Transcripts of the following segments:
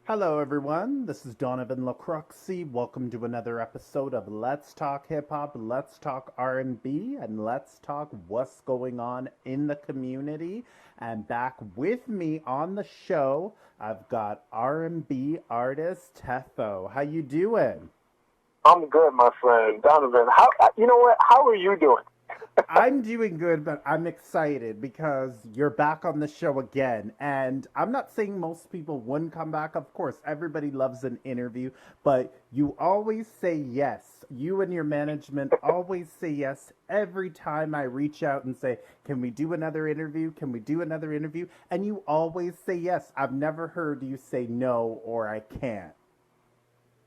Hello, everyone. This is Donovan LaCroixy. Welcome to another episode of Let's Talk Hip Hop, Let's Talk R&B, and Let's Talk what's going on in the community. And back with me on the show, I've got R&B artist TEFO. How you doing? I'm good, my friend. Donovan, how you know what? How are you doing? I'm doing good, but I'm excited because you're back on the show again. And I'm not saying most people wouldn't come back. Of course, everybody loves an interview, but you always say yes. You and your management always say yes every time I reach out and say, can we do another interview? Can we do another interview? And you always say yes. I've never heard you say no or I can't.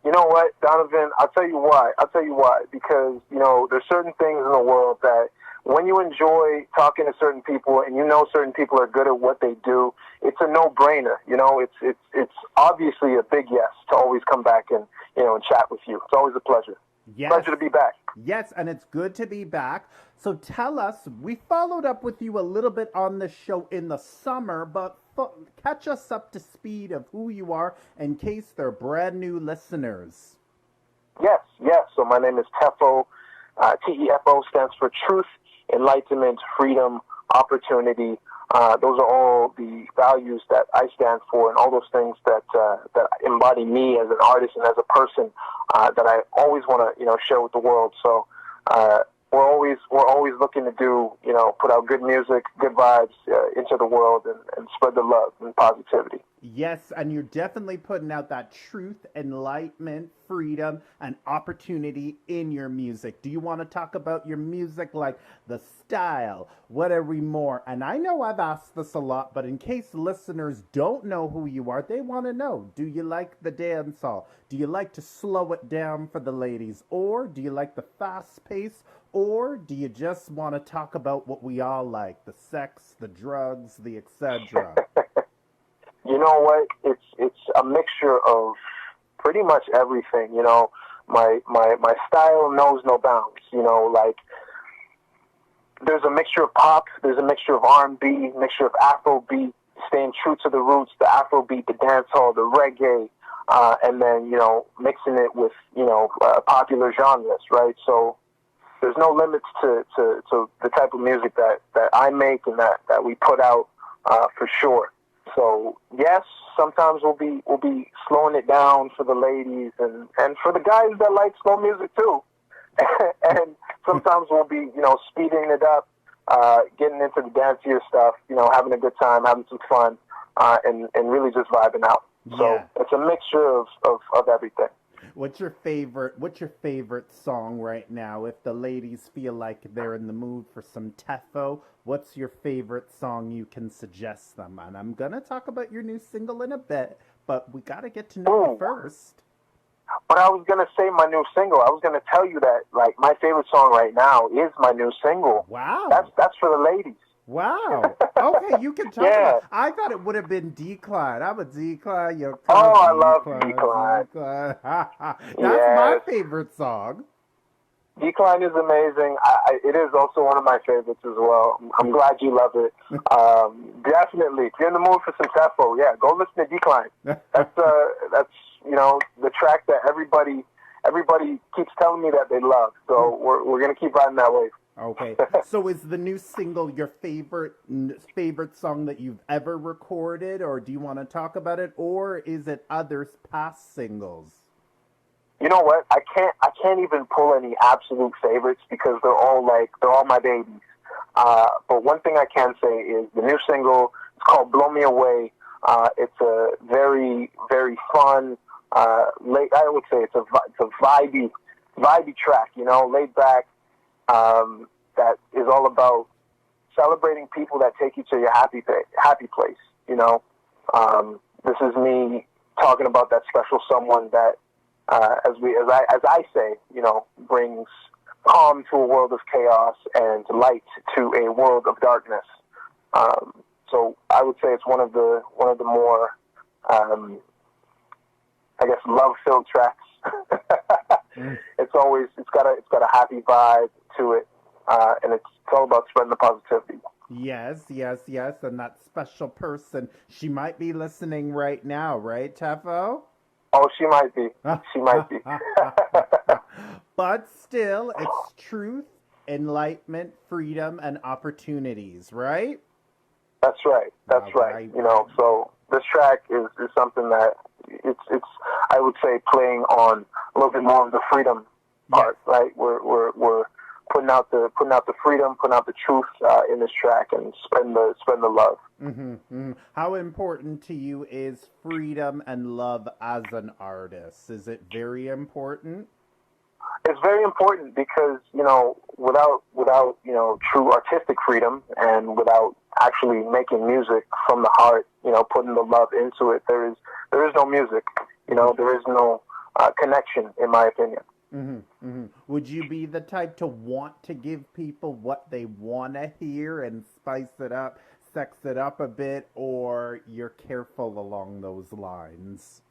You know what, Donovan? I'll tell you why. I'll tell you why. Because, there's certain things in the world that when you enjoy talking to certain people and you know certain people are good at what they do, it's a no-brainer. It's obviously a big yes to always come back and chat with you. It's always a pleasure. Yes. Pleasure to be back. Yes, and it's good to be back. So tell us, we followed up with you a little bit on the show in the summer, but catch us up to speed of who you are in case they're brand new listeners. Yes, yes. So my name is TEFO. TEFO stands for Truth, Enlightenment, Freedom, Opportunity. Those are all the values that I stand for, and all those things that embody me as an artist and as a person that I always want to share with the world. So uh, we're always looking to do put out good music, good vibes into the world, and spread the love and positivity. Yes, and you're definitely putting out that truth, enlightenment, freedom, and opportunity in your music. Do you want to talk about your music, like the style? What are we more? And I know I've asked this a lot, but in case listeners don't know who you are, they want to know. Do you like the dancehall? Do you like to slow it down for the ladies? Or do you like the fast pace? Or do you just want to talk about what we all like, the sex, the drugs, the etc.? You know what? It's a mixture of pretty much everything. My style knows no bounds. Like there's a mixture of pop, there's a mixture of R&B, mixture of Afrobeat, staying true to the roots, the Afrobeat, the dancehall, the reggae, and then mixing it with popular genres, right? So there's no limits to the type of music that I make and that we put out for sure. So yes, sometimes we'll be slowing it down for the ladies and for the guys that like slow music too. And sometimes we'll be speeding it up, getting into the dancier stuff, having a good time, having some fun, and really just vibing out. So Yeah. it's a mixture of everything. What's your favorite song right now? If the ladies feel like they're in the mood for some Tefo, what's your favorite song you can suggest them? And I'm gonna talk about your new single in a bit, but we gotta get to know you Ooh. first. But I was gonna say my new single. I was gonna tell you that like my favorite song right now is my new single. That's Wow. that's for the ladies. Wow. Okay, you can talk about. Yeah. I thought it would have been Decline. I'm a Decline. You Oh, come I love Decline, Decline. Decline. That's my Yes. favorite song. Decline is amazing. It is also one of my favorites as well. I'm glad you love it. Definitely, if you're in the mood for some Tefo, yeah, go listen to Decline. That's the track that everybody keeps telling me that they love. So we're gonna keep riding that wave. Okay. So is the new single your favorite song that you've ever recorded, or do you want to talk about it, or is it others' past singles? You know what? I can't even pull any absolute favorites because they're all my babies. But one thing I can say is the new single. It's called "Blow Me Away." It's a very very fun. I would say it's a vibey track. Laid back. That is all about celebrating people that take you to your happy place. This is me talking about that special someone that, as I say, brings calm to a world of chaos and light to a world of darkness. So I would say it's one of the more, I guess, love-filled tracks. Mm. It's got a happy vibe to it, and it's all about spreading the positivity. Yes, yes, yes. And that special person, she might be listening right now, right, Tefo? Oh, she might be. She might be. But still, it's truth, enlightenment, freedom, and opportunities, right? That's right. That's All right. right. You know, so this track is something that it's I would say playing on a little bit more of the freedom Yes. part, right? We're putting out the freedom, putting out the truth in this track, and spreading the love. How important to you is freedom and love as an artist? Is it very important? It's very important because without true artistic freedom and without actually making music from the heart, putting the love into it, there is no music. There is no connection, in my opinion. Would you be the type to want to give people what they want to hear and spice it up, sex it up a bit, or you're careful along those lines?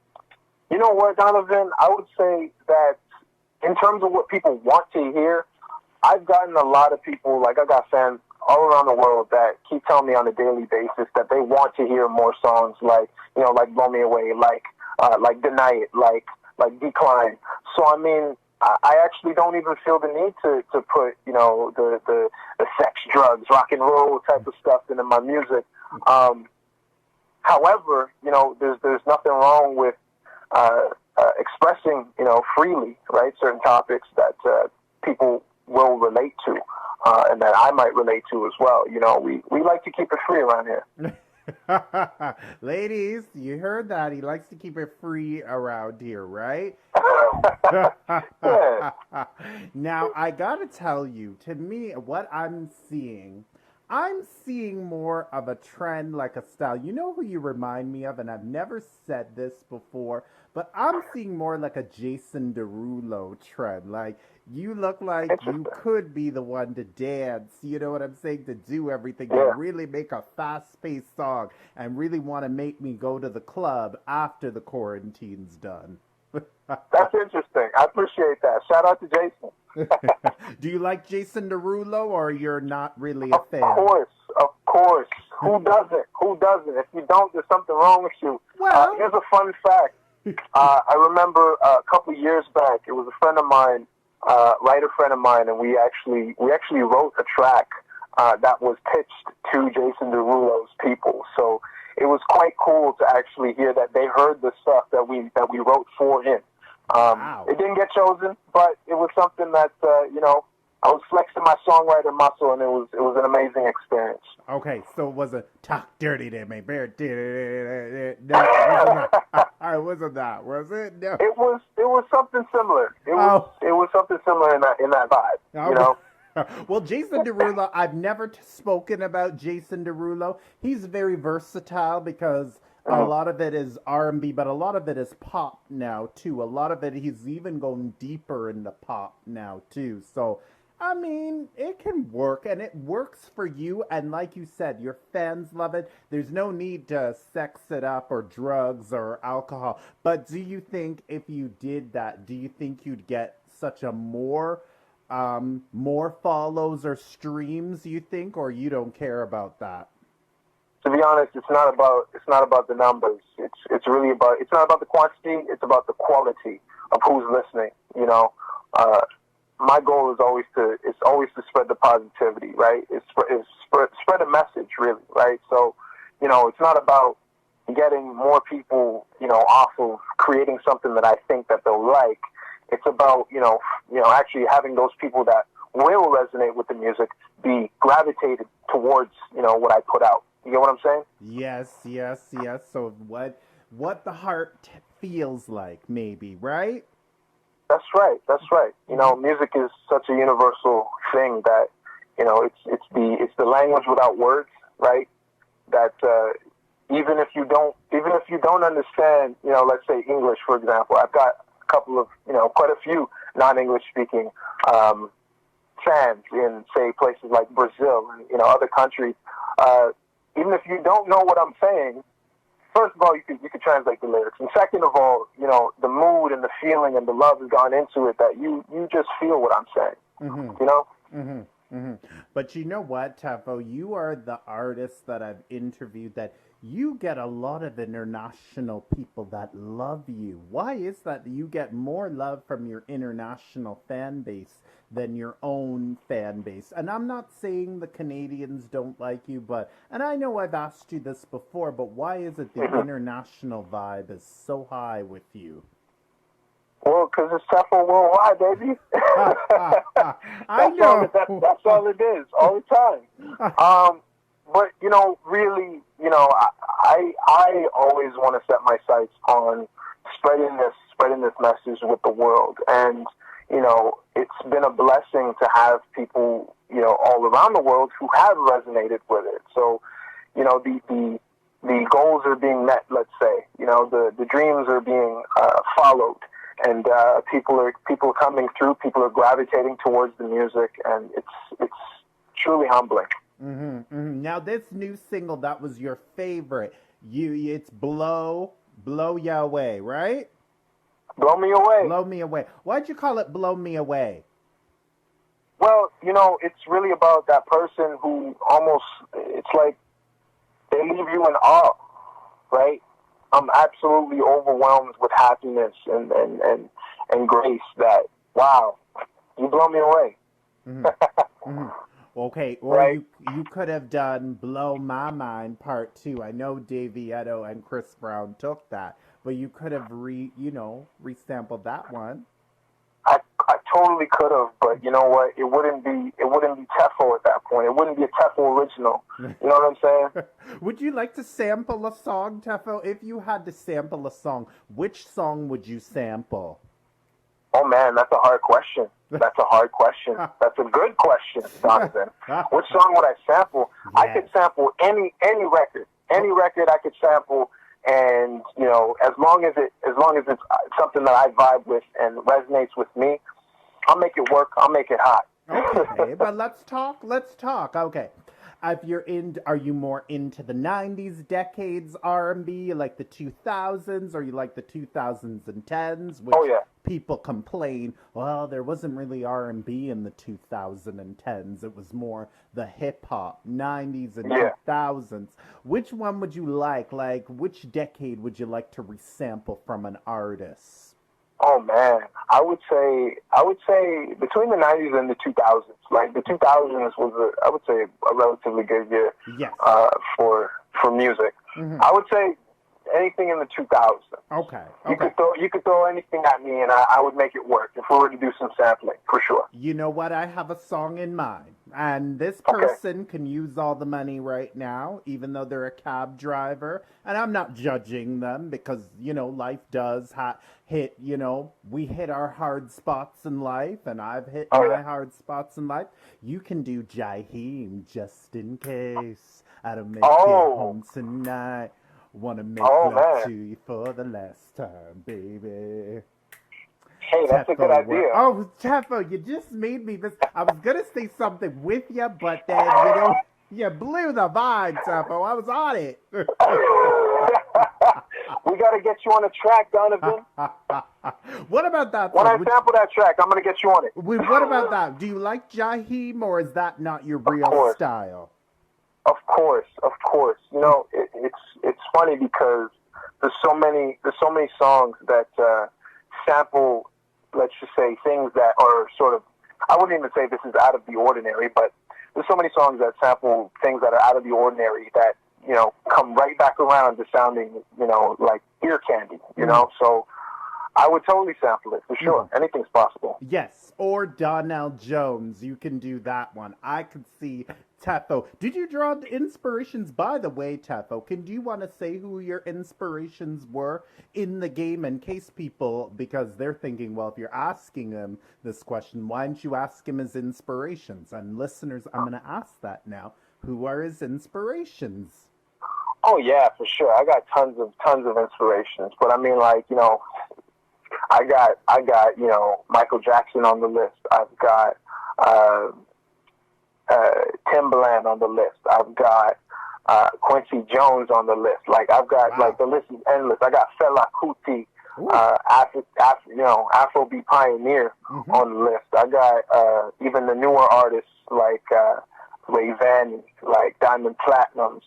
You know what, Donovan? I would say that in terms of what people want to hear, I've gotten a lot of people, like I got fans all around the world that keep telling me on a daily basis that they want to hear more songs like Blow Me Away, like Deny It, like Decline. So I mean, I actually don't even feel the need to put, the sex, drugs, rock and roll type of stuff into my music. However, there's nothing wrong with expressing, freely, right, certain topics that people will relate to, and that I might relate to as well. We like to keep it free around here. Ladies, you heard that. He likes to keep it free around here, right? Yeah. Now, I gotta tell you, to me, what I'm seeing more of a trend, like a style. You know who you remind me of, and I've never said this before, but I'm seeing more like a Jason Derulo trend. Like, you look like you Interesting. could be the one to dance, you know what I'm saying, to do everything, to Yeah. really make a fast paced song, and really want to make me go to the club after the quarantine's done. That's interesting. I appreciate that. Shout out to Jason. Do you like Jason Derulo, or you're not really a Of fan? course, of course. Who doesn't? Who doesn't? If you don't, there's something wrong with you. Well, Here's a fun fact. I remember a couple years back, it was a friend of mine, writer friend of mine, and we actually wrote a track that was pitched to Jason Derulo's people. So it was quite cool to actually hear that they heard the stuff that we wrote for him. wow. It didn't get chosen, but it was something that I was flexing my songwriter muscle, and it was an amazing experience. Okay, so it wasn't talk dirty to me, bear. No, it wasn't that. It wasn't that, was it? No. It was something similar. Oh. It was something similar in that vibe. Well, Jason Derulo, I've never spoken about Jason Derulo. He's very versatile because a lot of it is R&B, but a lot of it is pop now too. A lot of it, he's even going deeper into pop now too. So, I mean, it can work, and it works for you. And like you said, your fans love it. There's no need to sex it up or drugs or alcohol. But do you think if you did that, do you think you'd get such a more follows or streams, you think, or you don't care about that? To be honest, it's not about the numbers. It's not about the quantity. It's about the quality of who's listening. My goal is always to spread the positivity, right? It's spread a message, really, right? So, it's not about getting more people, off of creating something that I think that they'll like. It's about, actually having those people that will resonate with the music be gravitated towards, what I put out. You get what I'm saying? Yes, yes, yes. So what the heart feels like, maybe, right? That's right. That's right. Music is such a universal thing that, it's the language without words, right? That even if you don't understand, let's say English, for example. I've got a couple of, quite a few non-English speaking fans in, say, places like Brazil and other countries. Even if you don't know what I'm saying, first of all, you could translate the lyrics, and second of all, the mood and the feeling and the love has gone into it that you just feel what I'm saying. Mm-hmm. You know? Mm-hmm. But you know what, Tefo? You are the artist that I've interviewed that you get a lot of international people that love you. Why is that you get more love from your international fan base than your own fan base? And I'm not saying the Canadians don't like you, but, and I know I've asked you this before, but why is it the international vibe is so high with you? Well, because it's TEFO worldwide, baby. I know. That's all it is, all the time. But really, I always want to set my sights on spreading this message with the world, and it's been a blessing to have people all around the world who have resonated with it. So, the goals are being met. Let's say, the dreams are being followed. And people are coming through. People are gravitating towards the music, and it's truly humbling. Now, this new single that was your favorite, it's "Blow Ya Away," right? Blow Me Away. Blow Me Away. Why'd you call it "Blow Me Away"? Well, it's really about that person who it's like they leave you in awe, right? I'm absolutely overwhelmed with happiness and grace that, wow, you blow me away. Okay, or right? you could have done "Blow My Mind" Part 2. I know Davey Edo and Chris Brown took that, but you could have resampled that one. I totally could have, but you know what? It wouldn't be TEFO at that point. It wouldn't be a TEFO original. You know what I'm saying? Would you like to sample a song, Tefo? If you had to sample a song, which song would you sample? Oh man, that's a hard question. That's a hard question. That's a good question, Donovan. Which song would I sample? Yeah. I could sample any record. Any record I could sample. And as long as it's something that I vibe with and resonates with me, I'll make it work. I'll make it hot. Okay, but let's talk. Okay, are you more into the '90s decades R&B, like the 2000s, or you like the 2010s? Which oh yeah. People complain, well, there wasn't really R&B in the 2010s. It was more the hip hop, 90s and 2000s. Which one would you like? Like, which decade would you like to resample from an artist? Oh man, I would say between the 90s and the 2000s. Like the 2000s was I would say a relatively good year. Yes. For music. I would say anything in the 2000s. Okay. You could throw anything at me, and I would make it work if we were to do some sampling, for sure. You know what? I have a song in mind, and this person can use all the money right now, even though they're a cab driver. And I'm not judging them because life does hit. We hit our hard spots in life, and I've hit my hard spots in life. You can do Jaheim, just in case I don't make it home tonight. Wanna make love to you for the last time, baby. Hey, that's a good idea. Oh, Tefo, you just made me this. I was gonna say something with you, but then you blew the vibe, Tefo. I was on it. We gotta get you on a track, Donovan. What about that? When I sample that track, I'm gonna get you on it. What about that? Do you like Jaheim, or is that not your real style? Of course. It's funny because there's so many songs that sample, let's just say, things that are sort of, I wouldn't even say this is out of the ordinary, but there's so many songs that sample things that are out of the ordinary that come right back around to sounding like ear candy. So I would totally sample it for sure. Anything's possible. Yes, or Donnell Jones. You can do that one. I could see Tefo. Did you draw the inspirations? By the way, Tefo, do you want to say who your inspirations were in the game in case people, because they're thinking, well, if you're asking him this question, why don't you ask him his inspirations? And listeners, I'm going to ask that now. Who are his inspirations? Oh yeah, for sure. I got tons of inspirations, but I mean, like, I got Michael Jackson on the list. I've got Timbaland on the list. I've got Quincy Jones on the list. Like, I've got like the list is endless. I got Fela Kuti. Ooh. Afrobeat pioneer Mm-hmm. on the list. I got even the newer artists like Ray Vanny, like Diamond Platinums.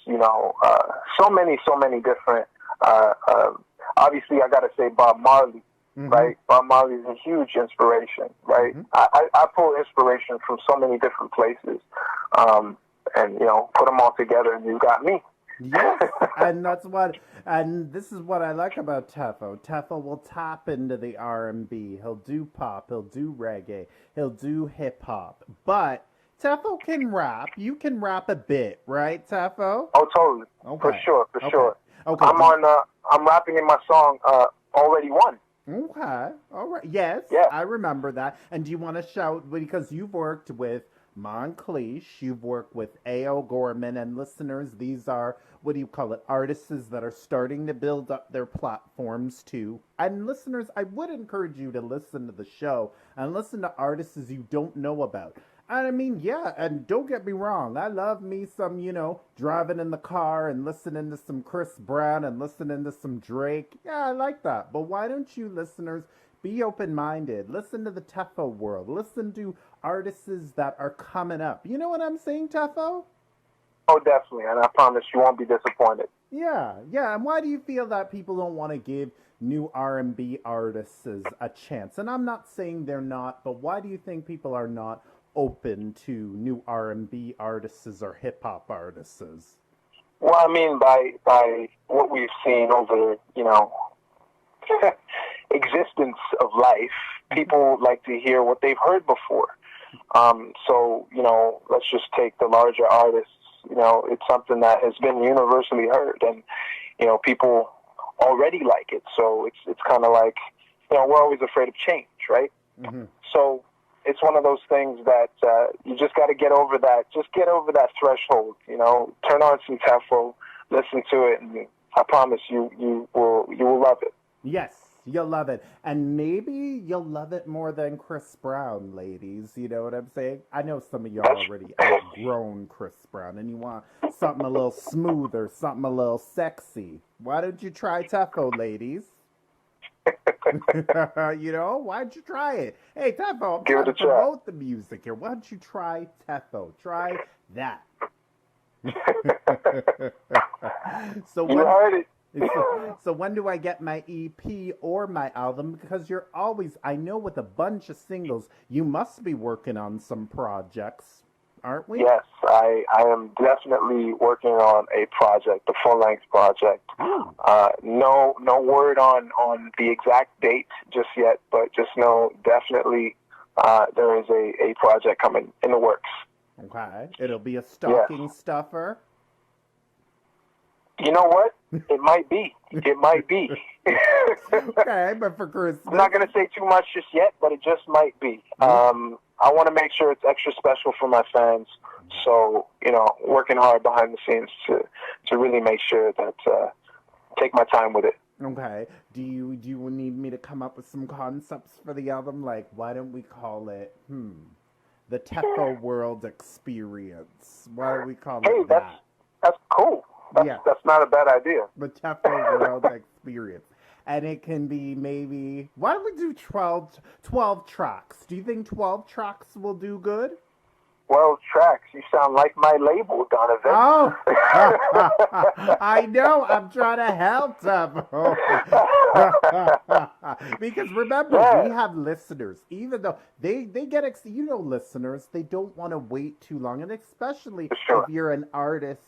So many different. Uh, uh, Obviously, I got to say Bob Marley. Mm-hmm. Right, Bob Marley is a huge inspiration. Right, Mm-hmm. I pull inspiration from so many different places, and put them all together, and you got me. Yes, and and this is what I like about TEFO. TEFO will tap into the R&B. He'll do pop. He'll do reggae. He'll do hip hop. But TEFO can rap. You can rap a bit, right, TEFO? Oh, totally, for Okay. sure, for Okay. sure. Okay. I'm rapping in my song Already Won. Okay. All right. Yes, Yeah. I remember that. And do you want to shout because you've worked with Moncleish, you've worked with A.O. Gorman, and listeners, these are what do you call it? Artists that are starting to build up their platforms too. And listeners, I would encourage you to listen to the show and listen to artists you don't know about. And I mean, yeah, and don't get me wrong. I love me some, driving in the car and listening to some Chris Brown and listening to some Drake. Yeah, I like that. But why don't you listeners be open minded? Listen to the Tefo world. Listen to artists that are coming up. You know what I'm saying, Tefo? Oh, definitely, and I promise you won't be disappointed. Yeah, yeah. And why do you feel that people don't want to give new R&B artists a chance? And I'm not saying they're not, but why do you think people are not open to new R&B artists or hip hop artists? Well, I mean, by what we've seen over, existence of life, people like to hear what they've heard before. So, let's just take the larger artists. It's something that has been universally heard, and people already like it. So it's kind of like, we're always afraid of change, right? Mm-hmm. So it's one of those things that you just got to get over that. Just get over that threshold. Turn on some TEFO, listen to it, and I promise you will love it. Yes, you'll love it. And maybe you'll love it more than Chris Brown, ladies. You know what I'm saying? I know some of y'all already outgrown Chris Brown and you want something a little smoother, something a little sexy. Why don't you try Tefo, ladies? Why don't you try it? Hey, Tefo, I'm Give trying it to a try. promote the music here. Why don't you try Tefo? Try that. So You heard it. So when do I get my EP or my album? Because you're always, I know with a bunch of singles, you must be working on some projects, aren't we? Yes, I am definitely working on a project, a full-length project. No word on the exact date just yet, but just know definitely there is a project coming in the works. Okay, it'll be a stocking stuffer. You know what? It might be. It might be. Okay, but for Christmas. I'm not going to say too much just yet, but it just might be. I want to make sure it's extra special for my fans. So, working hard behind the scenes to really make sure that take my time with it. Okay. Do you need me to come up with some concepts for the album? Like, why don't we call it, the Tefo World Experience? Why don't we call it that? That's cool. That's not a bad idea. The Tefo World Experience. And it can be maybe, why don't we do 12 tracks? Do you think 12 tracks will do good? 12 tracks. You sound like my label, Donovan. Oh, I know. I'm trying to help them. Because remember, we have listeners. Even though they get, listeners, they don't want to wait too long. And especially if you're an artist,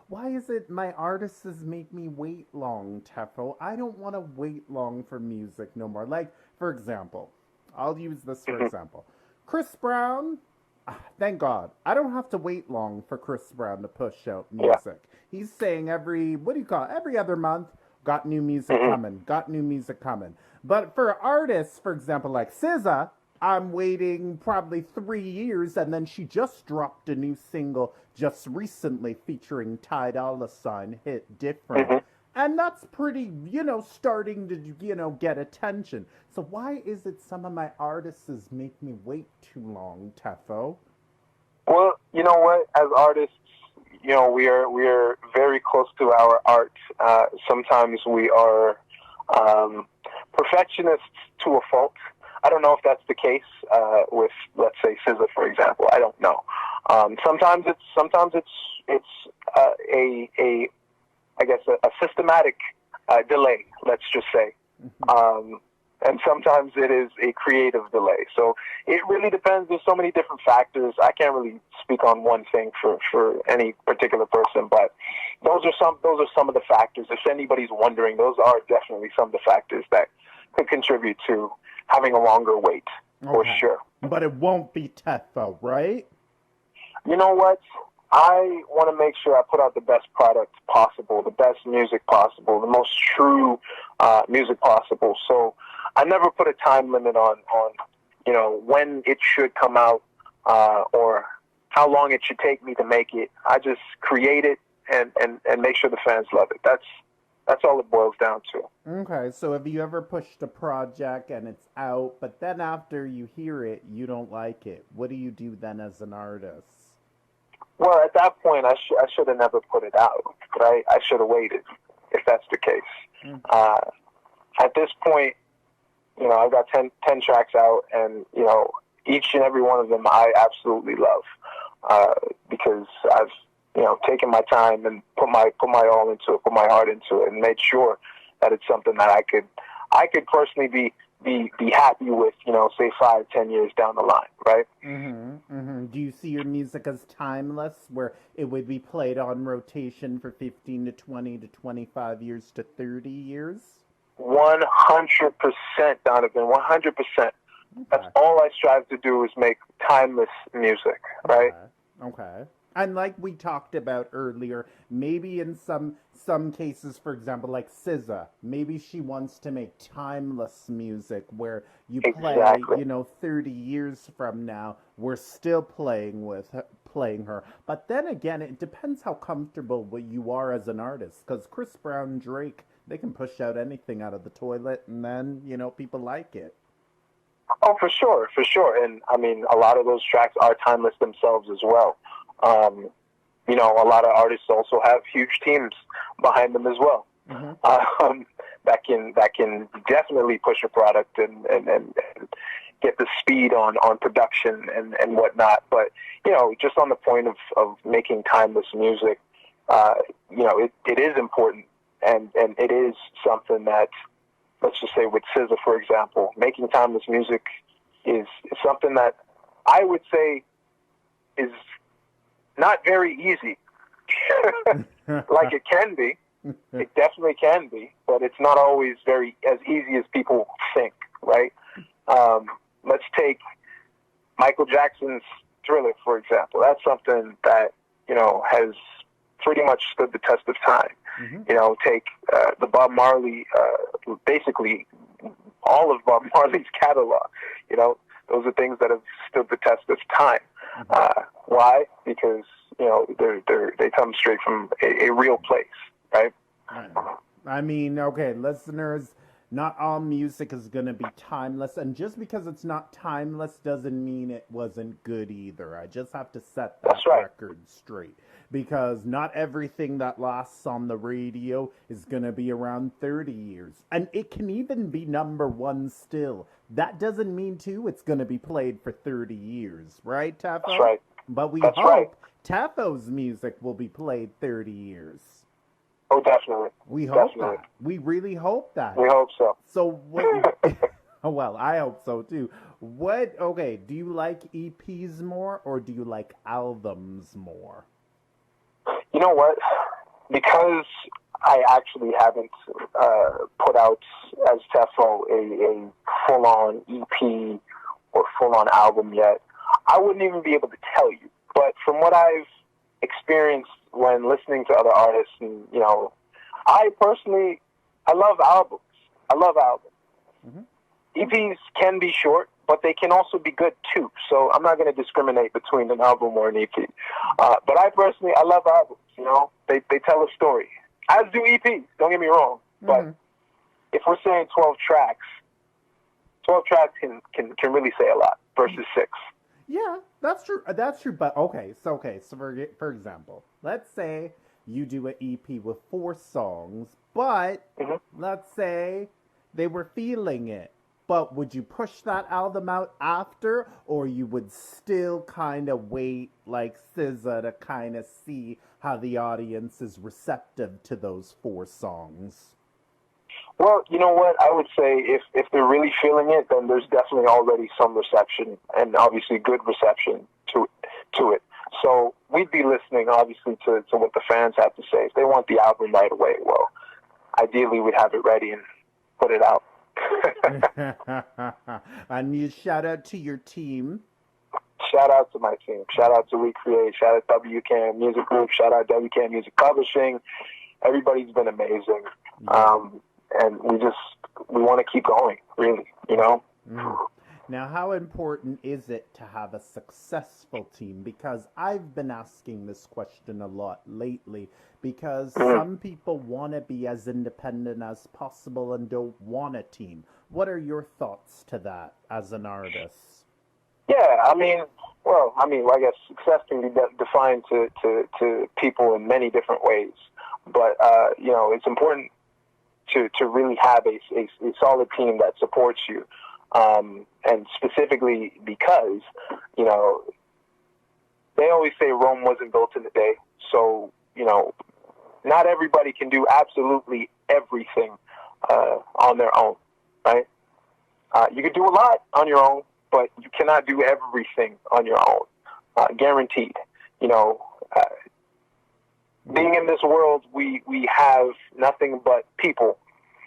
why is it my artists make me wait long, Tefo? I don't want to wait long for music no more. Like, for example, I'll use this for example. Chris Brown. Thank God. I don't have to wait long for Chris Brown to push out music. Yeah. He's saying every other month, got new music coming. But for artists, for example, like SZA, I'm waiting probably 3 years, and then she just dropped a new single just recently featuring Ty Dolla $ign, hit Different. And that's pretty, starting to, get attention. So why is it some of my artists make me wait too long, Tefo? Well, you know what? As artists, we are very close to our art. Sometimes we are perfectionists to a fault. I don't know if that's the case with, let's say, SZA, for example. I don't know. Sometimes it's a I guess a systematic delay. Let's just say. And sometimes it is a creative delay. So it really depends. There's so many different factors. I can't really speak on one thing for any particular person, but those are some of the factors. If anybody's wondering, those are definitely some of the factors that could contribute to having a longer wait, for sure. But it won't be TEFO, right? You know what? I want to make sure I put out the best product possible, the best music possible, the most true music possible. So I never put a time limit on when it should come out or how long it should take me to make it. I just create it and make sure the fans love it. That's all it boils down to. Okay, so have you ever pushed a project and it's out, but then after you hear it, you don't like it? What do you do then as an artist? Well, at that point, I should have never put it out, but I should have waited, if that's the case. At this point, I've got 10 tracks out, and, each and every one of them I absolutely love because I've, taken my time and put my all into it, put my heart into it, and made sure that it's something that I could personally be happy with, say 5-10 years down the line, right? Do you see your music as timeless, where it would be played on rotation for 15 to 20 to 25 years to 30 years? 100%, Donovan, 100%. That's all I strive to do is make timeless music, right? Okay. And like we talked about earlier, maybe in some cases, for example, like SZA, maybe she wants to make timeless music where you play, 30 years from now, we're still playing her. But then again, it depends how comfortable you are as an artist, because Chris Brown, Drake, they can push out anything out of the toilet, and then, people like it. Oh, for sure. And, I mean, a lot of those tracks are timeless themselves as well. A lot of artists also have huge teams behind them as well. That can definitely push a product and get the speed on production and whatnot. But, just on the point of making timeless music, it is important and it is something that, let's just say with SZA, for example, making timeless music is something that I would say is not very easy. Like it can be. It definitely can be, but it's not always as easy as people think, right? Let's take Michael Jackson's Thriller, for example. That's something that, has pretty much stood the test of time. Take the Bob Marley, basically all of Bob Marley's catalog. Those are things that have stood the test of time. Why? Because they come straight from a real place, right? I mean, okay, listeners, not all music is going to be timeless, and just because it's not timeless doesn't mean it wasn't good either. I just have to set that record straight, because not everything that lasts on the radio is going to be around 30 years, and it can even be number one still. That doesn't mean, too, it's going to be played for 30 years, right, TEFO? That's right. But we hope TEFO's music will be played 30 years. Oh, definitely. We hope that. We really hope that. We hope so. So what? Well, I hope so too. Do you like EPs more or do you like albums more? You know what? Because I actually haven't put out as TEFO a full-on EP or full-on album yet, I wouldn't even be able to tell you. But from what I've experienced when listening to other artists, and I personally, I love albums. EPs can be short, but they can also be good too. So I'm not going to discriminate between an album or an EP. But I personally, I love albums. They tell a story, as do EPs. Don't get me wrong. But if we're saying 12 tracks can really say a lot versus 6. Yeah, that's true. But so for example, let's say you do an EP with 4 songs, but let's say they were feeling it. But would you push that album out after, or you would still kind of wait like SZA to kind of see how the audience is receptive to those 4 songs? Well, you know what? I would say if they're really feeling it, then there's definitely already some reception, and obviously good reception to it. So we'd be listening, obviously, to what the fans have to say. If they want the album right away, well, ideally we'd have it ready and put it out. And you shout out to your team. Shout out to my team. Shout out to Recreate. Shout out WCAM Music Group. Shout out WCAM Music Publishing. Everybody's been amazing. And we want to keep going, really, you know? Now, how important is it to have a successful team? Because I've been asking this question a lot lately, because some people want to be as independent as possible and don't want a team. What are your thoughts to that as an artist? Yeah, I mean, I guess success can be defined to people in many different ways. But, you know, it's important to really have a solid team that supports you. And specifically because, you know, they always say Rome wasn't built in a day. So, you know, not everybody can do absolutely everything on their own, right? You can do a lot on your own, but you cannot do everything on your own, guaranteed. You know, being in this world, we have nothing but people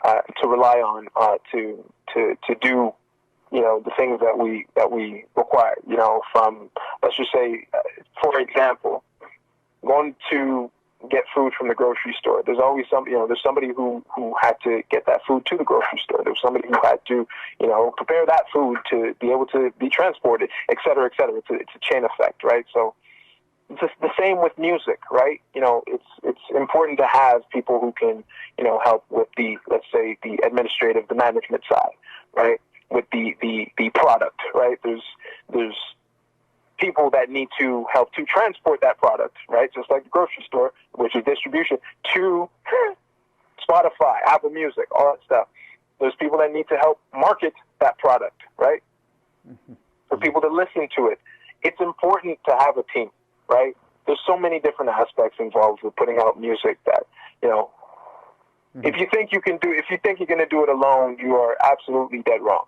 to rely on to do, you know, the things that we require. You know, from, let's just say, for example, going to get food from the grocery store. There's always there's somebody who had to get that food to the grocery store. There's somebody who had to, you know, prepare that food to be able to be transported, et cetera, et cetera. It's a chain effect, right? So it's just the same with music, right? You know, it's important to have people who can, you know, help with the, let's say, the administrative, the management side, right? With the product, right? There's people that need to help to transport that product, right? Just like the grocery store, which is distribution, to Spotify, Apple Music, all that stuff. There's people that need to help market that product, right? For people to listen to it. It's important to have a team, right? There's so many different aspects involved with putting out music that, you know, if you think you're going to do it alone, you are absolutely dead wrong.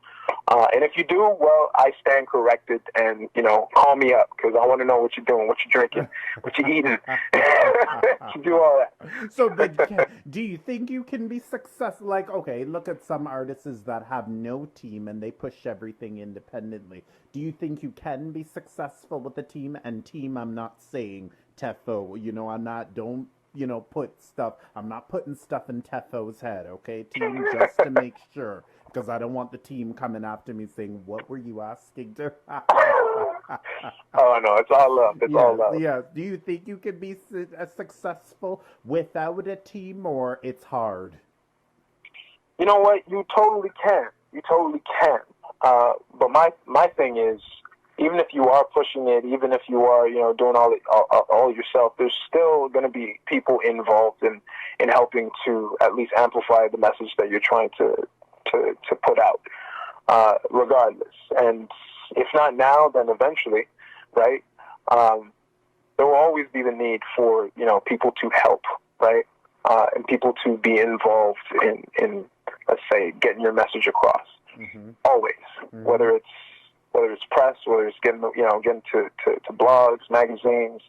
And if you do, well, I stand corrected, and, you know, call me up, because I want to know what you're doing, what you're drinking, what you're eating. You do all that. So, do you think you can be successful? Like, okay, look at some artists that have no team and they push everything independently. Do you think you can be successful with a team? And team, I'm not saying TEFO. You know, I'm not putting stuff in TEFO's head, okay, team, just to make sure, because I don't want the team coming after me saying, what were you asking to? Oh, no, it's all love. It's all love. Yeah. Do you think you can be successful without a team, or it's hard? You know what? You totally can. You totally can. But my thing is, even if you are pushing it, even if you are, you know, doing all yourself, there's still going to be people involved in helping to at least amplify the message that you're trying to put out, regardless. And if not now, then eventually, right? There will always be the need for, you know, people to help, right? And people to be involved in let's say, getting your message across. Always, whether it's press, whether it's getting to blogs, magazines,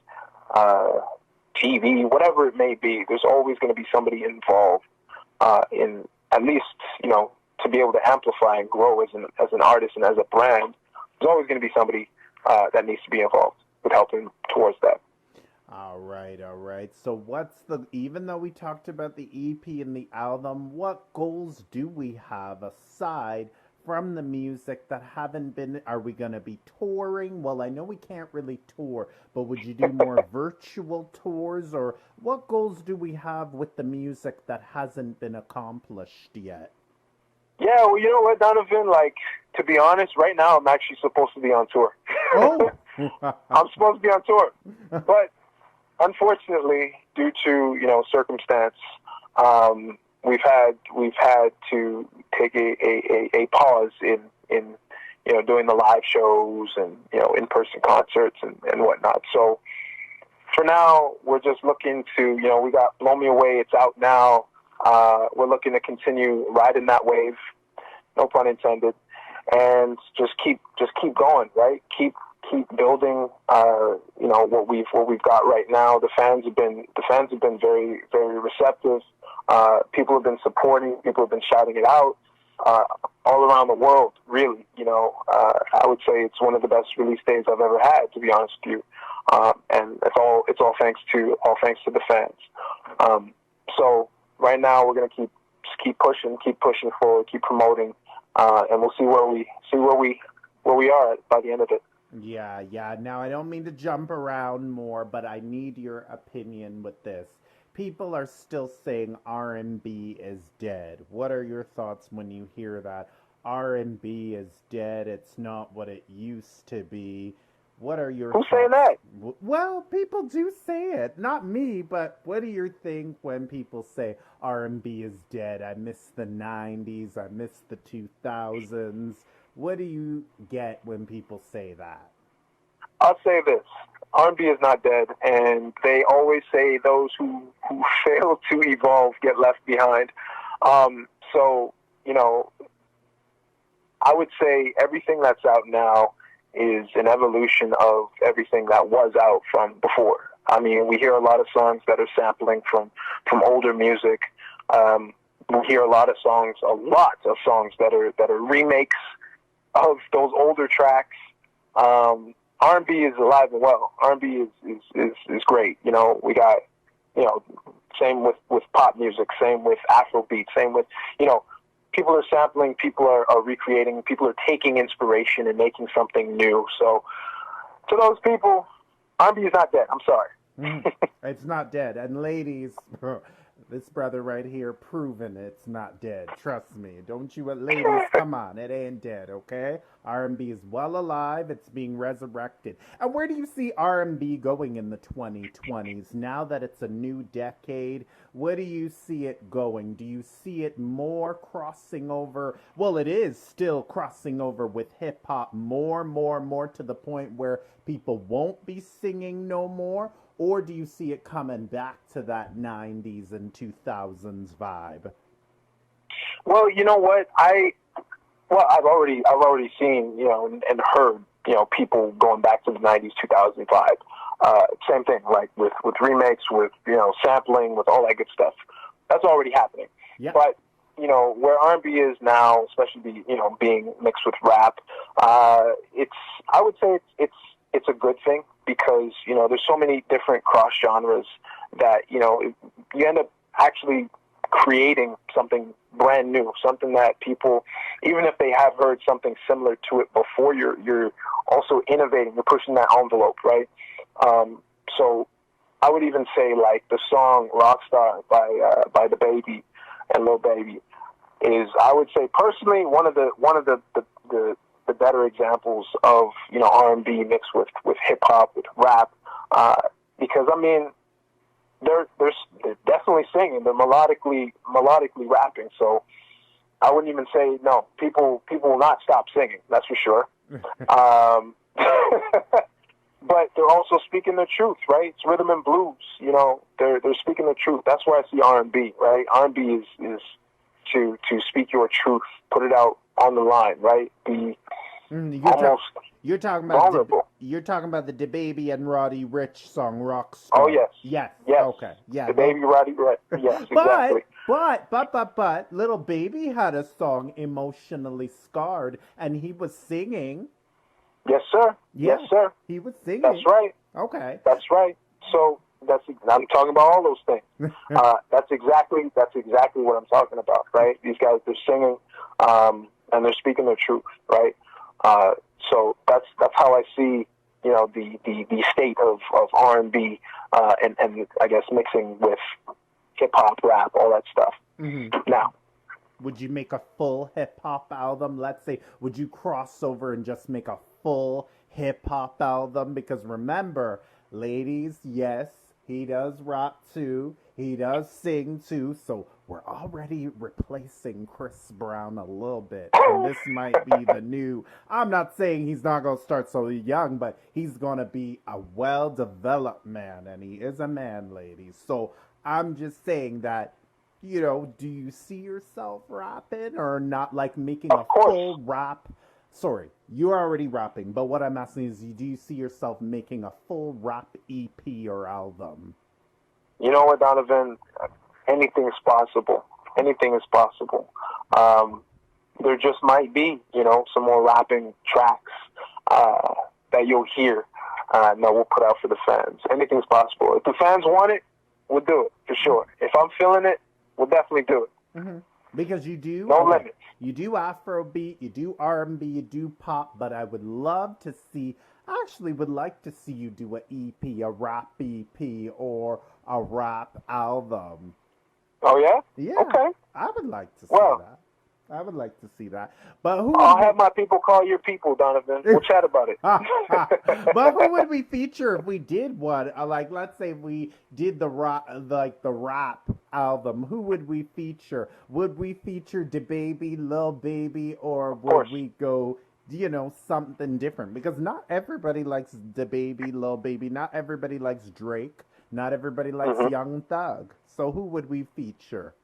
TV, whatever it may be. There's always going to be somebody involved in, at least, you know, to be able to amplify and grow as an artist and as a brand. There's always going to be somebody that needs to be involved with helping towards that. All right. So even though we talked about the EP and the album, what goals do we have aside from the music that haven't been? Are we going to be touring? Well, I know we can't really tour, but would you do more virtual tours, or what goals do we have with the music that hasn't been accomplished yet? Yeah, well, you know what, Donovan? Like, to be honest, right now I'm actually supposed to be on tour. Oh! I'm supposed to be on tour. But unfortunately, due to, you know, circumstance, we've had to take a pause in doing the live shows and in-person concerts and whatnot. So for now, we're just looking to we got Blow Me Away. It's out now. We're looking to continue riding that wave, no pun intended, and just keep going, right? Keep building. What we've got right now. The fans have been very, very receptive. People have been supporting. People have been shouting it out all around the world. Really, I would say it's one of the best release days I've ever had, to be honest with you. And it's all thanks to the fans. So right now we're gonna keep pushing forward, keep promoting, and we'll see where we are by the end of it. Yeah. Now, I don't mean to jump around more, but I need your opinion with this. People are still saying R&B is dead. What are your thoughts when you hear that? R&B is dead. It's not what it used to be. What are your Who's thoughts? saying that? Well, people do say it. Not me, but what do you think when people say R&B is dead? I miss the 90s. I miss the 2000s. What do you get when people say that? I'll say this. R&B is not dead, and they always say those who fail to evolve get left behind. So, I would say everything that's out now is an evolution of everything that was out from before. I mean, we hear a lot of songs that are sampling from older music. We hear a lot of songs that are remakes of those older tracks. R&B is alive and well. R&B is great. We got, same with pop music, same with Afrobeat, same with, people are sampling, people are recreating, people are taking inspiration and making something new. So to those people, R&B is not dead. I'm sorry. It's not dead. And ladies, this brother right here proven it's not dead. Trust me. Don't you ladies, come on. It ain't dead, okay? R&B is well alive. It's being resurrected. And where do you see R&B going in the 2020s? Now that it's a new decade, where do you see it going? Do you see it more crossing over? Well, it is still crossing over with hip-hop more to the point where people won't be singing no more? Or do you see it coming back to that 90s and 2000s vibe? Well, you know what? I've already seen, and heard, people going back to the 90s, 2000 vibe. Same thing, like with remakes, with, sampling, with all that good stuff. That's already happening. Yeah. But, where R&B is now, especially, being mixed with rap, I would say it's a good thing, because there's so many different cross genres that you end up actually creating something brand new, something that people, even if they have heard something similar to it before, you're also innovating, you're pushing that envelope, right? So I would even say, like, the song Rockstar by The Baby and Lil Baby is, I would say personally, one of the better examples of R&B mixed with hip hop, with rap, because I mean they're definitely singing, they're melodically rapping. So I wouldn't even say no. People will not stop singing, that's for sure. But they're also speaking the truth, right? It's rhythm and blues. They're speaking the truth. That's where I see R&B, right? R&B is to speak your truth, put it out on the line, right? Be you're talking about vulnerable. You're talking about the DaBaby and Roddy Ricch song Rockstar. Oh yes. Okay. Yeah. DaBaby, Roddy Ricch. Yes, exactly. But Little Baby had a song, Emotionally Scarred, and he was singing. Yes, sir. Yeah, yes, sir. He was singing. That's right. Okay. That's right. So I'm talking about all those things. That's exactly what I'm talking about, right? These guys, they're singing, and they're speaking their truth, right? So that's how I see, the state of R&B, and I guess mixing with hip hop, rap, all that stuff. Mm-hmm. Now, would you make a full hip hop album? Let's say, would you cross over and just make a full hip hop album? Because remember, ladies, yes, he does rap too. He does sing too, so we're already replacing Chris Brown a little bit. And this might be the new. I'm not saying he's not going to start so young, but he's going to be a well developed man, and he is a man, ladies. So I'm just saying that, do you see yourself rapping or not, like making a Of course. full rap? Sorry, you're already rapping, but what I'm asking is, do you see yourself making a full rap EP or album? You know what, Donovan? Anything is possible. Anything is possible. Um, there just might be, some more rapping tracks that you'll hear that we'll put out for the fans. Anything's possible. If the fans want it, we'll do it for sure. If I'm feeling it, we'll definitely do it. Mm-hmm. Because you do no limits. You do Afrobeat, you do R&B, you do pop, but I would love to see. I actually would like to see you do an EP, a rap EP, or a rap album. Oh yeah? Yeah. Okay. I would like to see Well, that. I would like to see that. But who I'll would have my people call your people, Donovan. We'll chat about it. but who would we feature if we did one? Like, let's say we did the rap, the rap album. Who would we feature? Would we feature DaBaby, Lil Baby, or Of would course. we go, something different? Because not everybody likes DaBaby, Lil Baby. Not everybody likes Drake. Not everybody likes Mhm. Young Thug. So who would we feature?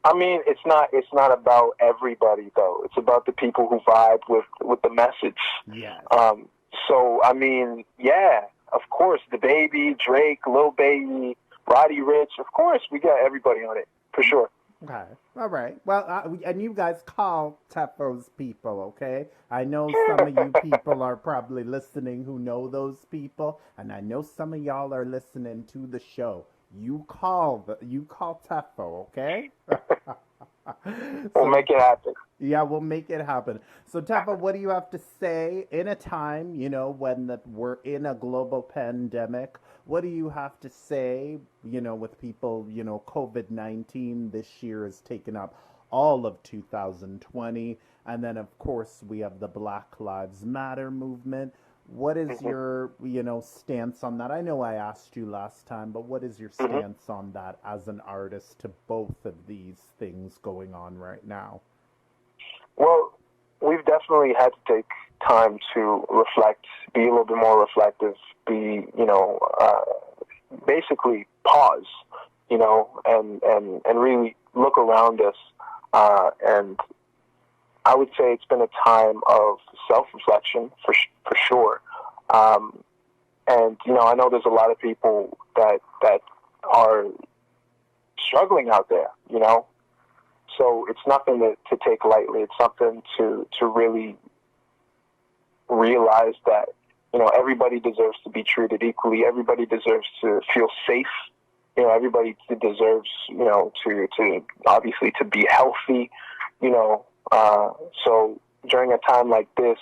I mean, it's not about everybody though. It's about the people who vibe with the message. Yes. So I mean, yeah, of course, DaBaby, Drake, Lil Baby, Roddy Rich. Of course, we got everybody on it for sure. Okay. All right. Well, and you guys call TEFO's people, okay? I know some of you people are probably listening who know those people, and I know some of y'all are listening to the show. You call TEFO, okay? We'll make it happen. Yeah, we'll make it happen. So, Tafa, what do you have to say in a time, when we're in a global pandemic? What do you have to say, with people, COVID-19 this year has taken up all of 2020. And then, of course, we have the Black Lives Matter movement. What is your, stance on that? I know I asked you last time, but what is your stance on that as an artist to both of these things going on right now? Well, we've definitely had to take time to reflect, be a little bit more reflective, be, basically pause, and really look around us. And I would say it's been a time of self-reflection for sure. And, I know there's a lot of people that are struggling out there, So it's nothing to take lightly. It's something to really realize that, everybody deserves to be treated equally. Everybody deserves to feel safe. Everybody deserves, to obviously to be healthy, So during a time like this,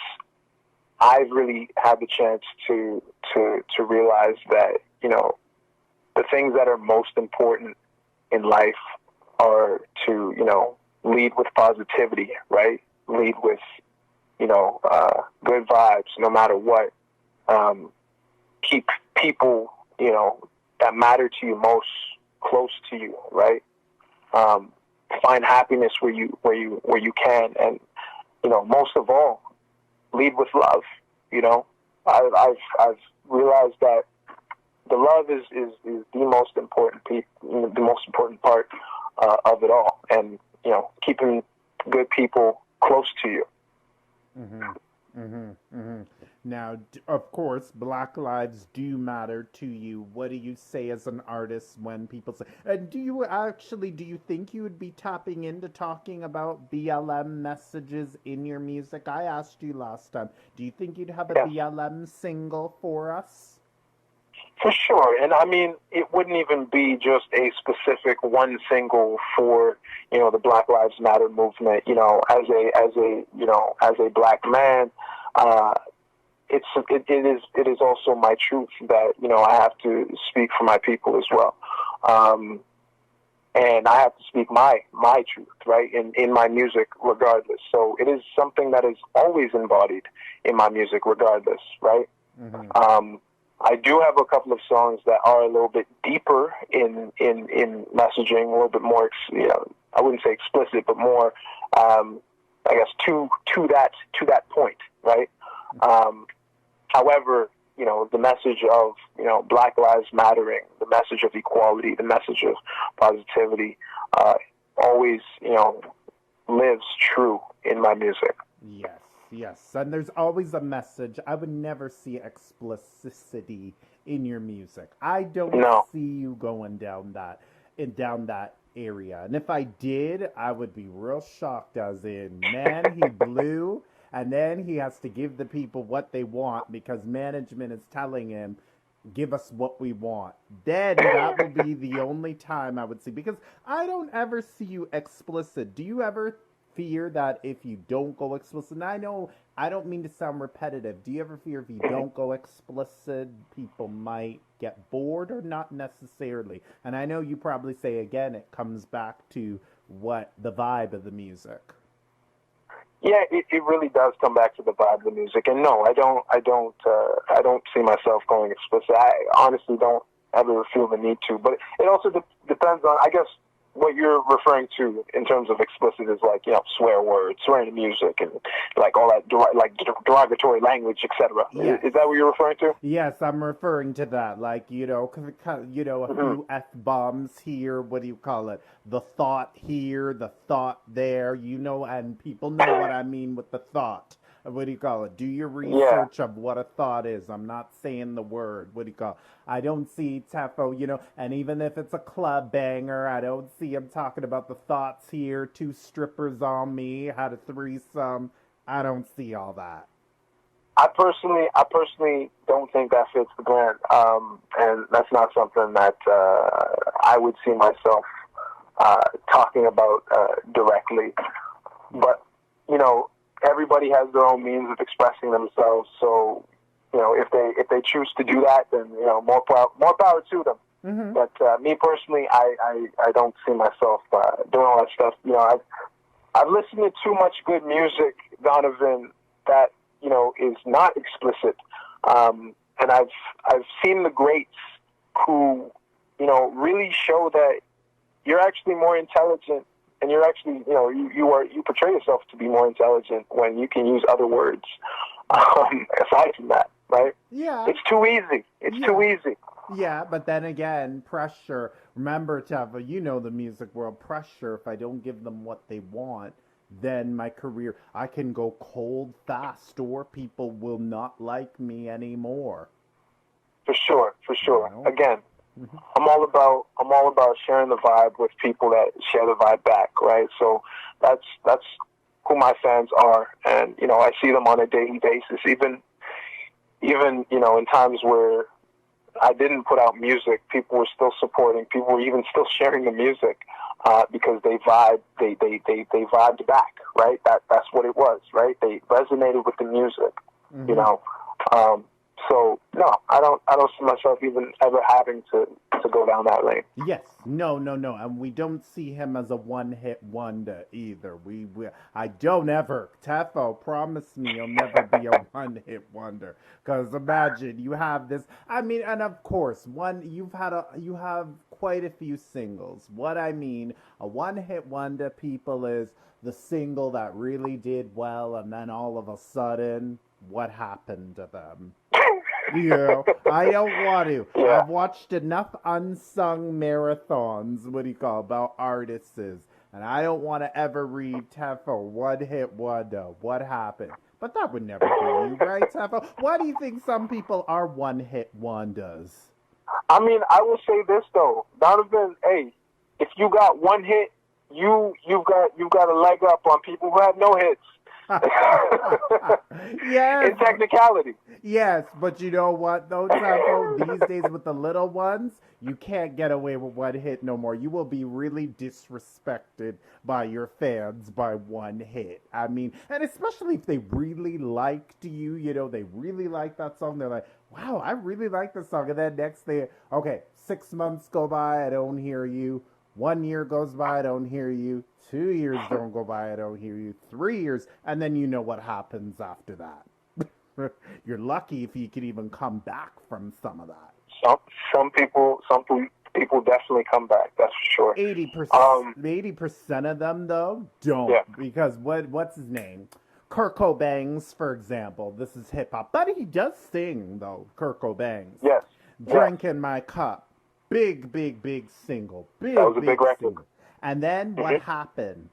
I've really had the chance to realize that, the things that are most important in life are to, lead with positivity, right? Lead with, good vibes no matter what. Keep people, that matter to you most close to you, right? Find happiness where you can, and most of all, lead with love. I've realized that the love is the most important the most important part of it all, and keeping good people close to you. Mm-hmm. Mm-hmm. Mm-hmm. Now, of course, Black lives do matter to you. What do you say as an artist when people say? And do you think you would be tapping into talking about BLM messages in your music? I asked you last time. Do you think you'd have a BLM single for us? For sure, and I mean, it wouldn't even be just a specific one single for the Black Lives Matter movement. As a black man, it is also my truth that I have to speak for my people as well, and I have to speak my truth, right, in my music regardless. So it is something that is always embodied in my music regardless, right. Mm-hmm. I do have a couple of songs that are a little bit deeper in messaging, a little bit more, I wouldn't say explicit, but more, I guess, to that point, right? However, the message of, Black Lives Mattering, the message of equality, the message of positivity, always, lives true in my music. Yes, yes. And there's always a message. I would never see explicitity in your music. I don't No. see you going down that area. And if I did, I would be real shocked as in, man, he blew and then he has to give the people what they want because management is telling him give us what we want. Then that will be the only time I would see because I don't ever see you explicit. Do you ever fear that if you don't go explicit, and I know I don't mean to sound repetitive, do you ever fear if you don't go explicit, people might get bored or not necessarily? And I know you probably say again, it comes back to what the vibe of the music. Yeah, it really does come back to the vibe of the music. And no, I don't see myself going explicit. I honestly don't ever feel the need to. But it also depends on, I guess, what you're referring to in terms of explicit is like, swear words, swearing to music, and like all that, derogatory language, etc. Yes. Is that what you're referring to? Yes, I'm referring to that. Like, a few F bombs here. What do you call it? The thought here, the thought there, and people know what I mean with the thought. What do you call it? Do your research of what a thought is. I'm not saying the word. What do you call it? I don't see TEFO, and even if it's a club banger, I don't see him talking about the thoughts here, two strippers on me, had a threesome. I don't see all that. I personally don't think that fits the brand, and that's not something that I would see myself talking about directly. But everybody has their own means of expressing themselves. So, if they choose to do that, then more power to them. Mm-hmm. But me personally, I don't see myself doing all that stuff. I've listened to too much good music, Donovan, that is not explicit, and I've seen the greats who really show that you're actually more intelligent, and you're actually you portray yourself to be more intelligent when you can use other words aside from that, right? Yeah, it's too easy. Too easy. Yeah, but then again, pressure. Remember, Tava, the music world, pressure. If I don't give them what they want, then my career, I can go cold fast, or people will not like me anymore. For sure. Again, Mm-hmm. I'm all about sharing the vibe with people that share the vibe back, right? So that's who my fans are, and I see them on a daily basis. Even in times where I didn't put out music, people were still supporting. People were even still sharing the music because they vibed back, right? That's what it was, right? They resonated with the music, Mm-hmm. So no, I don't see myself even ever having to go down that lane. Yes, no, and we don't see him as a one-hit wonder either. I don't ever, Tefo, promise me you'll never be a one-hit wonder. Because imagine you have this. I mean, and of course, you have quite a few singles. What I mean, a one-hit wonder, people, is the single that really did well, and then all of a sudden, what happened to them? I don't want to. Yeah. I've watched enough unsung marathons, about artists, and I don't want to ever read Tefo, one hit wonder, what happened? But that would never be you, right, Tefo? Why do you think some people are one hit wonders? I mean, I will say this though, Donovan. Hey, if you got one hit, you've got a leg up on people who have no hits. Yes. In technicality. Yes, but you know what, though, Taco? These days with the little ones, you can't get away with one hit no more. You will be really disrespected by your fans by one hit. I mean, and especially if they really liked you, they really like that song. They're like, wow, I really like this song. And then next day, okay, 6 months go by, I don't hear you. 1 year goes by, I don't hear you. 2 years don't go by, I don't hear you. 3 years, and then you know what happens after that. You're lucky if you could even come back from some of that. Some people definitely come back. That's for sure. 80%, 80% of them though don't Yeah. because what's his name? Kurt Cobain's, for example. This is hip hop, but he does sing though. Kurt Cobain's Yes. Yes. "Drink in My Cup," big single, That was a big record. single. And then what Hmm. happened?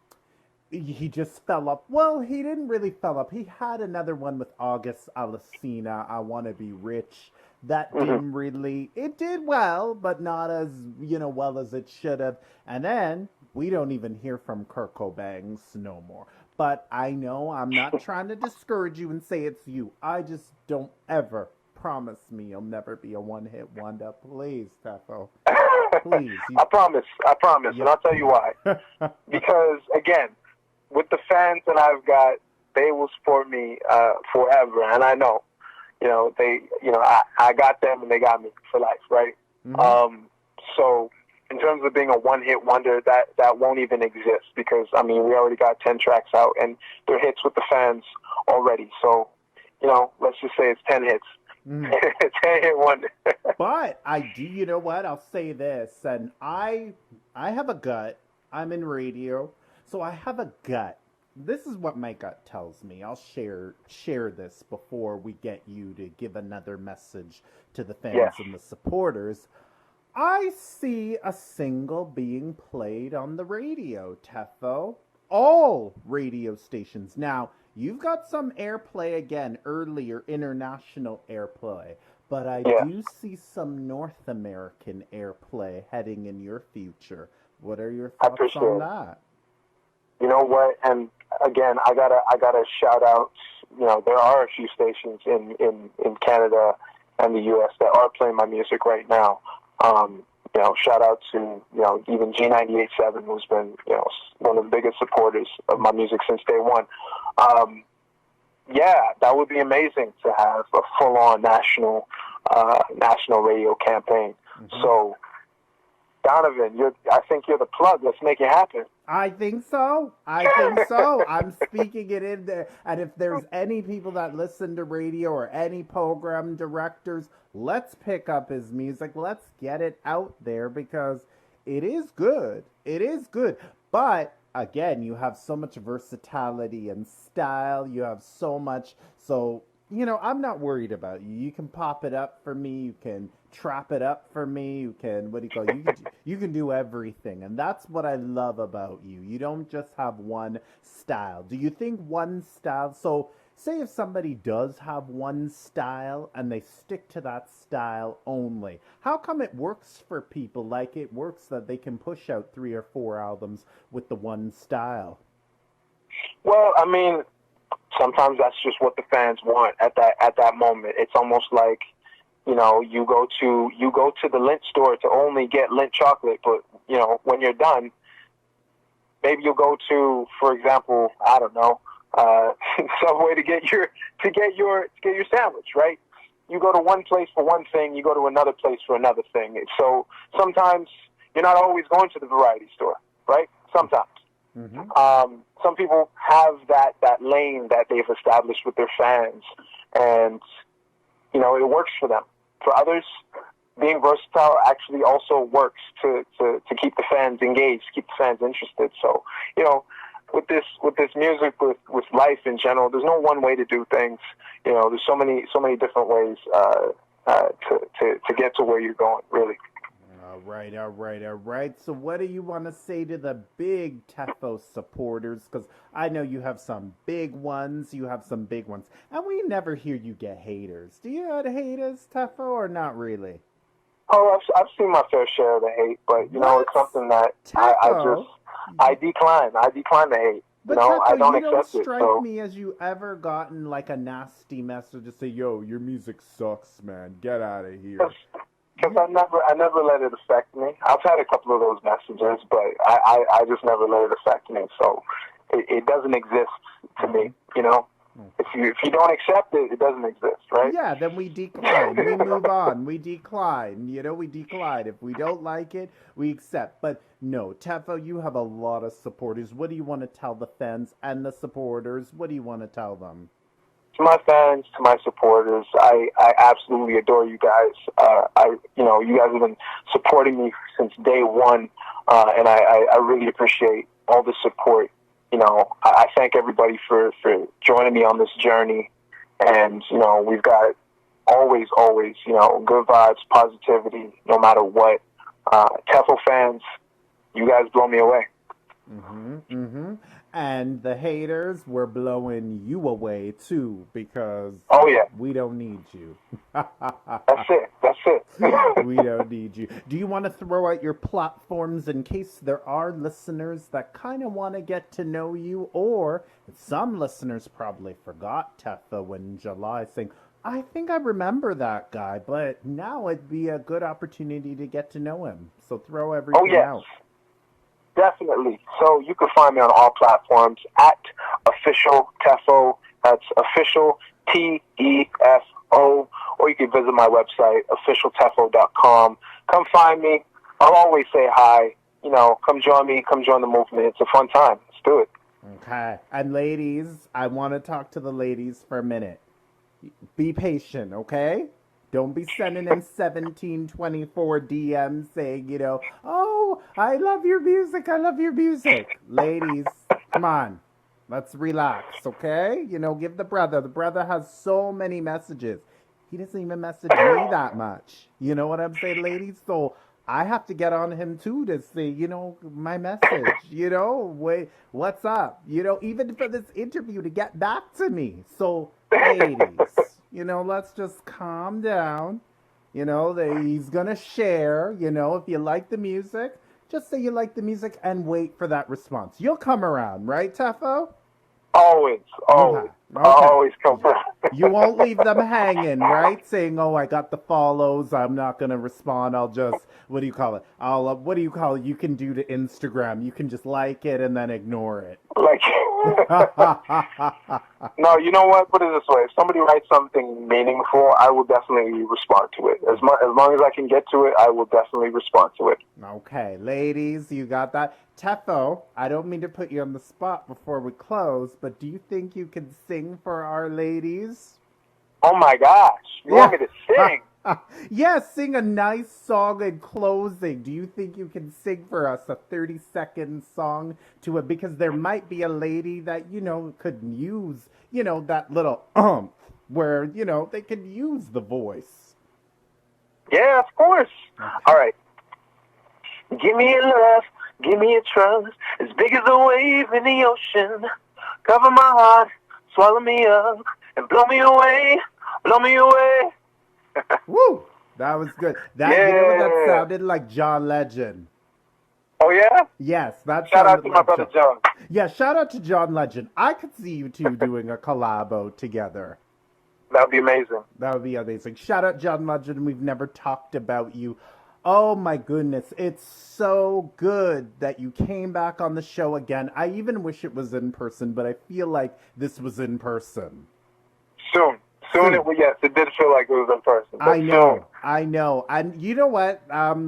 He just fell up. Well, he didn't really fell up. He had another one with August Alsina, "I Want to Be Rich." That Hmm. didn't really, it did well, but not as, well as it should have. And then we don't even hear from Kurt Cobain's no more. But I know I'm not trying to discourage you and say it's you. I just don't ever promise me you'll never be a one-hit wonder. Please, Tefo. Please. I promise. I promise, and Yeah. I'll tell you why. Because again, with the fans that I've got, they will support me forever, and I know, I got them and they got me for life, right? Mhm. So in terms of being a one-hit wonder, that won't even exist because I mean we already got 10 tracks out and they're hits with the fans already. So let's just say it's 10 hits. Mhm. 10-hit wonder. But I do, you know what? I'll say this, and I have a gut. I'm in radio, so I have a gut. This is what my gut tells me. I'll share this before we get you to give another message to the fans Yes. and the supporters. I see a single being played on the radio, Tefo. All radio stations. Now, you've got some airplay again, earlier international airplay, but I Yeah, do see some North American airplay heading in your future. What are your I thoughts appreciate on it. that? You know what? And again, I gotta shout out. There are a few stations in Canada and the U.S. that are playing my music right now. Shout out to even G98.7, who's been one of the biggest supporters of my music since day one. Um, yeah, that would be amazing to have a full-on national radio campaign. Hmm. So, Donovan, I think you're the plug. Let's make it happen. I think so. I think so. I'm speaking it in there. And if there's any people that listen to radio or any program directors, let's pick up his music. Let's get it out there because it is good. It is good. But again, you have so much versatility and style. You have so much. So, I'm not worried about you. You can pop it up for me. You can trap it up for me. You can, what do you call it? You can do everything. And that's what I love about you. You don't just have one style. Do you think one style, so say if somebody does have one style and they stick to that style only, how come it works for people like it works that they can push out 3 or 4 albums with the one style? Well, I mean, sometimes that's just what the fans want at that moment. It's almost like you go to the Lindt store to only get Lindt chocolate, but when you're done, maybe you'll go to, for example, I don't know, Subway to get your sandwich, right? You go to one place for one thing, you go to another place for another thing. So sometimes you're not always going to the variety store, right? Sometimes. Mm-hmm. Some people have that lane that they've established with their fans, and it works for them. For others, being versatile actually also works to keep the fans engaged, keep the fans interested. So, with this music, with life in general, there's no one way to do things. There's so many different ways to get to where you're going. Really. All right. So, what do you want to say to the big Tefo supporters? Because I know you have some big ones. You have some big ones. And we never hear you get haters. Do you have haters, Tefo, or not really? Oh, I've seen my fair share of the hate, but What? it's something that Tefo? I decline. I decline the hate. But I Tefo, don't you don't accept it. strike So me as you ever gotten like a nasty message to say, yo, your music sucks, man. Get out of here. because I never let it affect me. I've had a couple of those messages, but I just never let it affect me. So it doesn't exist to me. If you don't accept it, it doesn't exist, right? Yeah, then we decline. We move on. We decline. We decline. If we don't like it, we accept. But no, Tefo, you have a lot of supporters. What do you want to tell the fans and the supporters? What do you want to tell them? to my fans, to my supporters, I absolutely adore you guys. You guys have been supporting me since day one, and I really appreciate all the support. I thank everybody for joining me on this journey, and we've got always, good vibes, positivity, no matter what. TEFO fans, you guys blow me away. Mm-hmm, mm-hmm. And the haters, we're blowing you away too because Oh yeah, we don't need you. that's it. That's it. We don't need you. Do you want to throw out your platforms in case there are listeners that kind of want to get to know you, or some listeners probably forgot Tefa in July, saying, I think I remember that guy, but now it'd be a good opportunity to get to know him. So throw Oh everything yes. out. Definitely. So you can find me on all platforms at official TEFO. That's official TEFO. Or you can visit my website, officialtefo.com. Come find me. I'll always say hi. Come join me. Come join the movement. It's a fun time. Let's do it. Okay. And ladies, I want to talk to the ladies for a minute. Be patient, okay? Don't be sending him 1724 DMs saying, oh, I love your music. I love your music. Ladies, come on. Let's relax, okay? Give the brother. The brother has so many messages. He doesn't even message me that much. You know what I'm saying, ladies? So I have to get on him too to say, my message, wait, what's up? Even for this interview to get back to me. So, ladies, let's just calm down. He's going to share, if you like the music, just say you like the music and wait for that response. You'll come around, right, Tefo? Always. Okay. Always come back. You won't leave them hanging, right? Saying, oh, I got the follows. I'm not going to respond. I'll just, what do you call it? What do you call it? You can do to Instagram. You can just like it and then ignore it. Like, no, you know what? Put it this way. If somebody writes something meaningful, I will definitely respond to it. As long as I can get to it, I will definitely respond to it. Okay, ladies, you got that. Tefo, I don't mean to put you on the spot before we close, but do you think you can sing for our ladies? Oh my gosh. You want me to sing? Yes, sing a nice song in closing. Do you think you can sing for us a 30-second song to it? Because there might be a lady that, could use, that little where, they could use the voice. Yeah, of course. Okay. All right. Give me your love, give me your trust, as big as a wave in the ocean. Cover my heart, swallow me up, and blow me away, blow me away. Woo! That was good. That sounded like John Legend. Oh yeah? Yes, that shout out to my brother John. Yeah, shout out to John Legend. I could see you two doing a collabo together. That would be amazing. That would be amazing. Shout out John Legend. We've never talked about you. Oh my goodness, it's so good that you came back on the show again. I even wish it was in person, but I feel like this was in person. Soon, yes, it did feel like it was in person. I know. And you know what,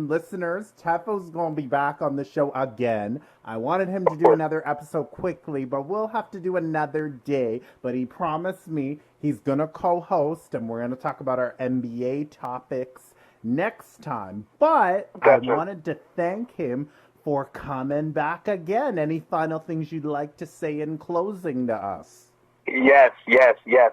listeners, Tefo's going to be back on the show again. I wanted him to do another episode quickly, but we'll have to do another day. But he promised me he's going to co-host, and we're going to talk about our NBA topics next time. But I wanted to thank him for coming back again. Any final things you'd like to say in closing to us? Yes.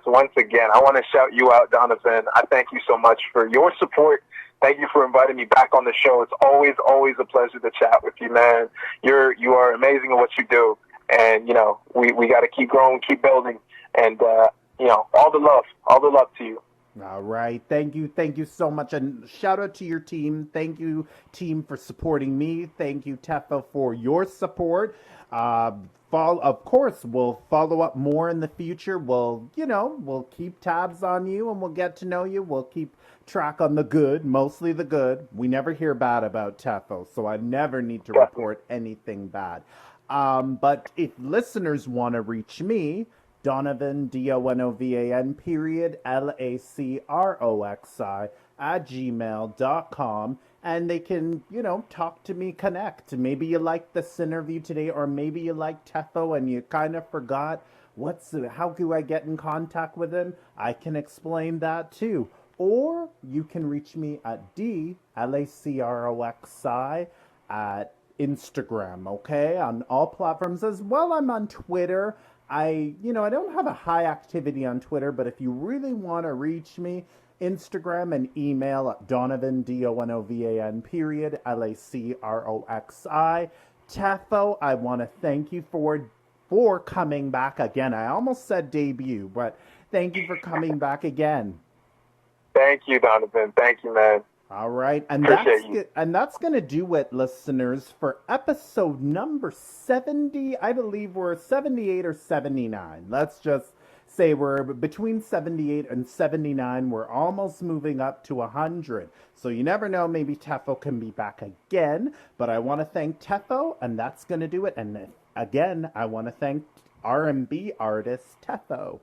Once again, I want to shout you out, Donovan. I thank you so much for your support. Thank you for inviting me back on the show. It's always a pleasure to chat with you, man. You are amazing at what you do, and we got to keep growing, keep building, and all the love to you. All right. Thank you so much. And shout out to your team. Thank you, team, for supporting me. Thank you, Tefa, for your support. Of course, we'll follow up more in the future. We'll keep tabs on you and we'll get to know you. We'll keep track on the good, mostly the good. We never hear bad about Tefo, so I never need to report anything bad. But if listeners want to reach me, Donovan, Donovan, period, LACROXI, at gmail.com. And they can, talk to me, connect. Maybe you like this interview today, or maybe you like TEFO and you kind of forgot how do I get in contact with him? I can explain that too. Or you can reach me at DLACROXI at Instagram, okay? On all platforms as well. I'm on Twitter. I don't have a high activity on Twitter, but if you really want to reach me, Instagram and email at Donovan, Donovan, period, LACROXI. Tefo, I want to thank you for coming back again. I almost said debut, but thank you for coming back again. Thank you, Donovan. Thank you, man. All right, and Appreciate that's gonna do it, listeners, for episode number 70. I believe we're 78 or 79. Let's just say we're between 78 and 79. We're almost moving up to 100. So you never know, maybe Tefo can be back again. But I want to thank Tefo, and that's gonna do it. And again, I want to thank R&B artist Tefo.